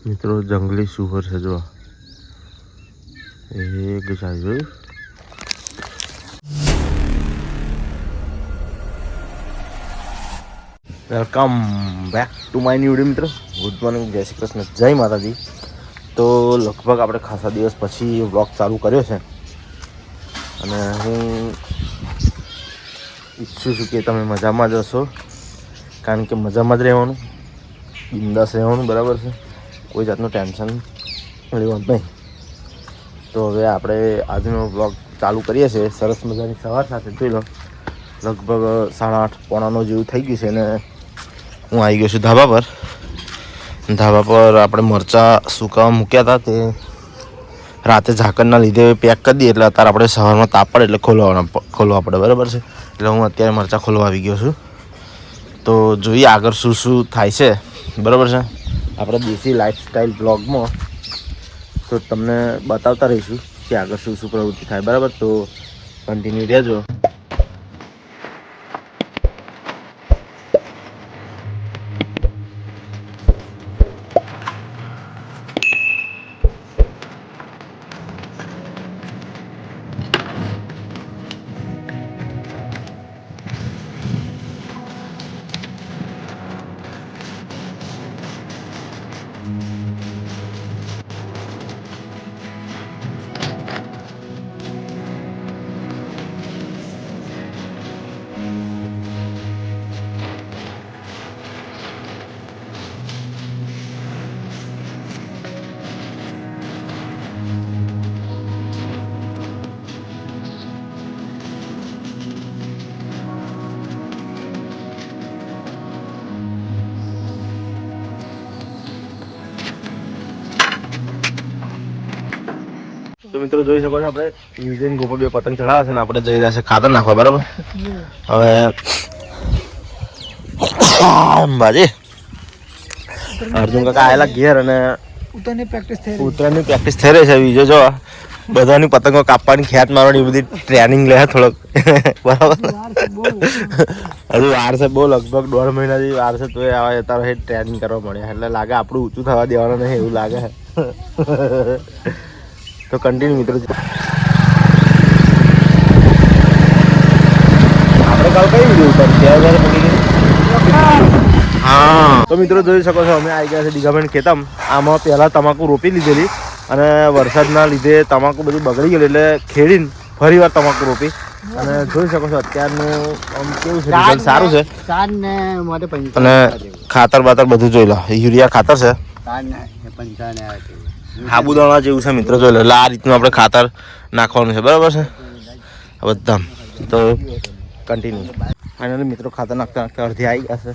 મિત્રો જંગલી સુવર છે જો એક જાય જોયું. Welcome back to my new video મિત્રો. ગુડ મોર્નિંગ, જય શ્રી કૃષ્ણ, જય માતાજી. તો લગભગ આપણે ખાસા દિવસ પછી વ્લોગ ચાલુ કર્યો છે અને હું ઈચ્છું છું કે તમે મજામાં જ હશો, કારણ કે મજામાં જ રહેવાનું, બિંદાસ રહેવાનું, બરાબર છે. કોઈ જાતનું ટેન્શન લેવાનું નહીં. તો હવે આપણે આજનો વ્લોગ ચાલુ કરીએ છીએ સરસ મજાની સવાર સાથે. જોઈ લો લગભગ 8:30 પોણા 9 જેવું થઈ ગયું છે ને હું આવી ગયો છું ધાબા પર. ધાબા પર આપણે મરચાં સુકાવા મૂક્યા હતા, તે રાતે ઝાકળના લીધે પેક કરી દઈએ એટલે અત્યારે આપણે સવારમાં તાપ પડે એટલે ખોલવા પડે, બરાબર છે. એટલે હું અત્યારે મરચાં ખોલવા આવી ગયો છું. તો જોઈએ આગળ શું શું થાય છે, બરાબર છે. આપણે દેશી લાઈફસ્ટાઈલ બ્લોગમાં તો તમને બતાવતા રહીશું કે આગળ શું શું પ્રવૃત્તિ થાય, બરાબર. તો કન્ટિન્યુ રહેજો. તો મિત્રો જોઈ શકો છો આપણે યુઝન ગોપર 2 પતંગ ચડાવે છે ને આપણે જઈ રહ્યા છે ખાતર નાખવા, બરાબર. હવે બાજી અર્જુન કાકા આવેલા ઘેર અને ઉતરાની પ્રેક્ટિસ થઈ રહી છે. બીજો જો બધાની પતંગો કાપવાની, ખેત મારવાની બધી ટ્રેનિંગ લે થોડોક, બરાબર. હજુ વાર છે બહુ, લગભગ 1.5 મહિનાથી વાર છે. તો આવે તારે ટ્રેનિંગ કરવા મળ્યા એટલે લાગે આપણું ઊંચું થવા દેવાનું નહીં એવું લાગે. તો કન્ટિન્યુ મિત્રો. આપણે કાલ કઈ વિડીયો ઉતારી? હા, તો મિત્રો જોઈ શકો છો અમે આવી ગયા છે દીઘાભાઈ ખેતમ. આમાં પહેલાં તમાકુ રોપી લીધેલી અને વરસાદના લીધે તમાકુ બધું બગડી ગયેલું એટલે ખેડીને ફરી વાર તમાકુ રોપી અને જોઈ શકો છો અત્યારનું આમ કેવું છે, રિઝલ્ટ સારું છે. અને ખાતર બાતર બધું જોઈ લો, યુરિયા ખાતર છે, સાબુદાણા જેવું છે મિત્રો. જોઈ લો એટલે આ રીતનું આપણે ખાતર નાખવાનું છે, બરાબર છે બધા. તો કન્ટિન્યુ ફાઇનલી મિત્રો ખાતર નાખતા નાખતા અડધી આવી ગયા છે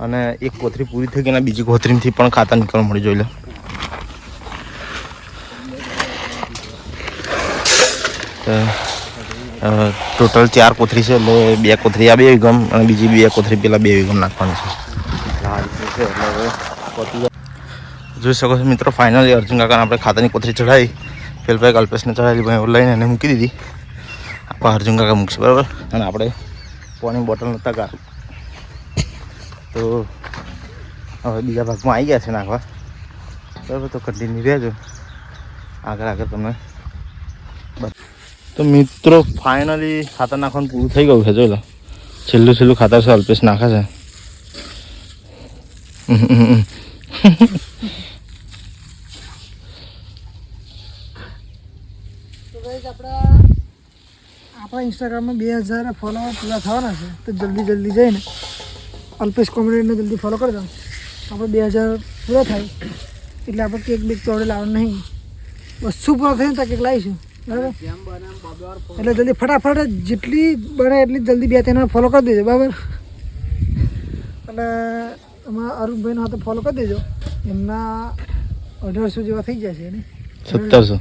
અને એક કોથરી પૂરી થઈ ગઈ અને બીજી કોથરીથી પણ ખાતર નીકળવા મળી. જોઈ લો ટોટલ 4 કોથરી છે એટલે 2 કોથરી આ 2 વીઘમ અને બીજી 2 કોથરી પેલા 2 વીઘમ નાખવાની છે. જોઈ શકો છો મિત્રો ફાઇનલી અર્જુન કાકાને આપણે ખાતરની કોથરી ચડાવી, પેલભાઈ કલ્પેશને ચડાવી, ભાઈ લઈને એને મૂકી દીધી. આપણે અર્જુન કાકા મૂકશે, બરાબર. અને આપણે પાણી બોટલ નહોતા ગારું તો હવે બીજા ભાગમાં આવી ગયા છે નાખવા, બરાબર. તો કન્ટિન્યુ રહેજો, આગળ તમને. તો મિત્રો ફાઇનલી ખાતર નાખવાનું પૂરું થઈ ગયું છે. જોઈ લો છેલ્લું ખાતર છે, અલ્પેશ નાખે છે. આપણા ઇન્સ્ટાગ્રામમાં 2000 ફોલોવર પૂરા થવાના છે. તો જલ્દી જઈને અલ્પેશ કોમેડીને જલ્દી ફોલો કરી દો. આપણે 2000 પૂરા થાય એટલે આપણે કેક બેક તો આપણે લાવવાનું નહીં. 200 પૂરા થઈને તો કેક લાવીશું, બરાબર. એટલે જલ્દી ફટાફટ જેટલી બને એટલી જલ્દી 2-3 ફોલો કરી દેજો, બરાબર. અને અમારા અરુણભાઈનો હાથે ફોલો કરી દેજો. એમના 1800 જેવા થઈ જશે ને, 1700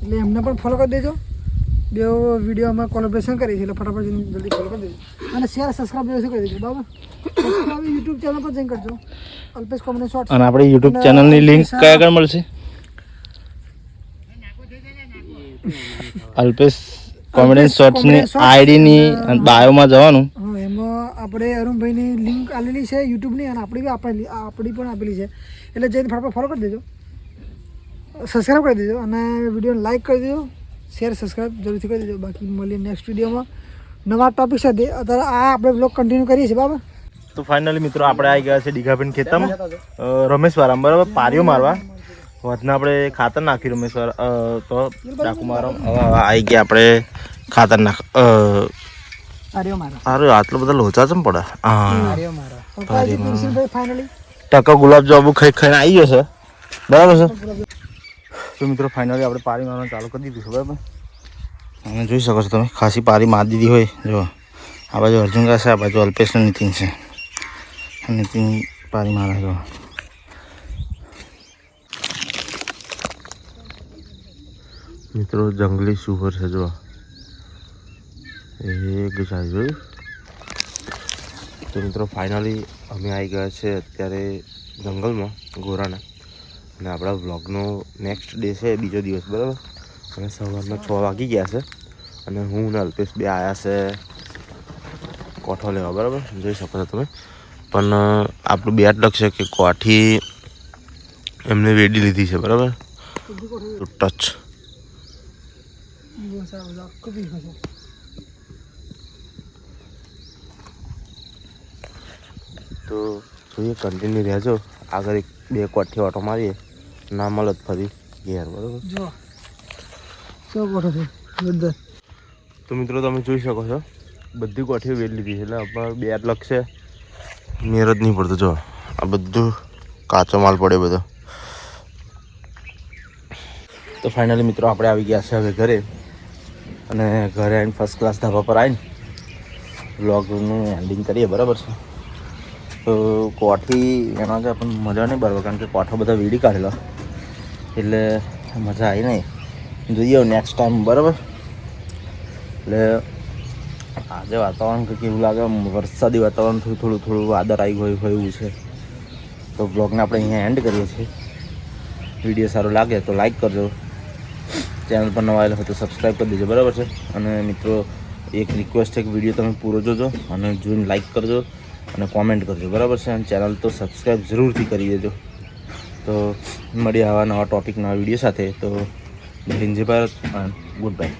એટલે એમને પણ ફોલો કરી દેજો. 2 વિડીયોમાં કોલેબરેશન કરી છે એટલે ફટાફટ જલ્દી ફોલો કરી દેજો અને શેર સબસ્ક્રાઈબ શું કરી દેજો, બરાબર. યુટ્યુબ ચેનલ પર જઈને કરજો અલ્પેશ કોમેડી શોર્ટ્સ. અને આપણી યુટ્યુબ ચેનલની લિંક કયા આગળ મળશે? અલ્પેશ કોમેડી શોર્ટ્સની આઈડીની બાયોમાં જવાનું, એમાં આપણે અરુણભાઈની લિંક આપેલી છે યુટ્યુબની અને આપણી પણ આપેલી છે, એટલે જઈને ફટાફટ ફોલો કરી દેજો, સબસ્ક્રાઈબ કરી દેજો અને વિડીયોને લાઇક કરી દેજો, શેર સબસ્ક્રાઈબ જરૂરથી કરી દેજો. બાકી મળીએ નેક્સ્ટ વિડીયોમાં નવા ટોપિક સાથે. અત્યારે આ આપણે બ્લોગ કન્ટિન્યુ કરીએ છીએ બરાબર. તો ફાઇનલી મિત્રો આપણે આવી ગયા છે ડીઘાબેન ખેતમ રમેશવાળા બરાબર, પારીઓ મારવા. વધના આપણે ખાતર નાખ્યું રમેશવાળા તો ડાકુ મારો આવી ગયા આપણે ખાતર નાખ. અરે આટલો બધા લોચા ચમ પડે. હા ફાઇનલી ટકા ગુલાબ જાંબુ ખાઈ ખાઈને આવી ગયો છે બરાબર છે. તો મિત્રો ફાઇનલી આપણે પારી મારવાનું ચાલુ કરી દીધું છે બરાબર. અને જોઈ શકો છો તમે ખાસી પારી મારી દીધી હોય. જો આ બાજુ અર્જુનકા છે, આ બાજુ અલ્પેશ અને નીતિન છે. નીતિન પારી મારે જો. મિત્રો જંગલી સુવર છે જો, એક જાય જોયું. તો મિત્રો ફાઇનલી અમે આવી ગયા છે અત્યારે જંગલમાં ગોરાના, અને આપણા વ્લોગનો નેક્સ્ટ ડે છે, બીજો દિવસ બરાબર. અને સવારના 6 વાગી ગયા છે અને હું ને અલ્પેશ બે આવ્યા છે કોઠો લેવા બરાબર. જોઈ શકો છો તમે. પણ આપણું બે લક્ષ્ય છે કે કોઠી એમને વેડી લીધી છે બરાબર, ટચ. તો જોઈએ કન્ટિન્યુ રહેજો. આગળ 2 કોઠી ઓટો મારીએ, ના મળે ફરી ઘેર બરાબર. તો મિત્રો તમે જોઈ શકો છો બધી કોઠીઓ વેચ લીધી છે, એટલે આપણે 2 લક્ષ મેર જ નહીં પડતો. જો આ બધું કાચો માલ પડ્યો બધો. તો ફાઇનલી મિત્રો આપણે આવી ગયા છે હવે ઘરે, અને ઘરે આવીને ફર્સ્ટ ક્લાસ ધાબા પર આવીને વ્લોગનું એન્ડિંગ કરીએ બરાબર છે. તો કોઠી એમાં કે આપણને મજા નહીં બરાબર, કારણ કે કોઠો બધા વીડી કાઢેલો એટલે મજા આવી નહીં. જોઈએ નેક્સ્ટ ટાઈમ બરાબર. એટલે આજે વાતાવરણ કંઈક એવું લાગે વરસાદી વાતાવરણ, થોડું વાદળ આવી ગયું હોય એવું છે. તો બ્લોગને આપણે અહીંયા એન્ડ કરીએ છીએ. વિડીયો સારો લાગે તો લાઈક કરજો, ચેનલ પર નવા આવેલા હોય તો સબસ્ક્રાઈબ કરી દેજો બરાબર છે. અને મિત્રો એક રિક્વેસ્ટ છે કે વિડીયો તમે પૂરો જોજો અને જોઈને લાઈક કરજો અને કોમેન્ટ કરજો બરાબર છે. અને ચેનલ તો સબસ્ક્રાઈબ જરૂરથી કરી દેજો. તો મળીએ આવા નવા ટોપિક નવા વિડીયો સાથે. તો જય હિન્દ, જય ભારત, ગુડ બાય.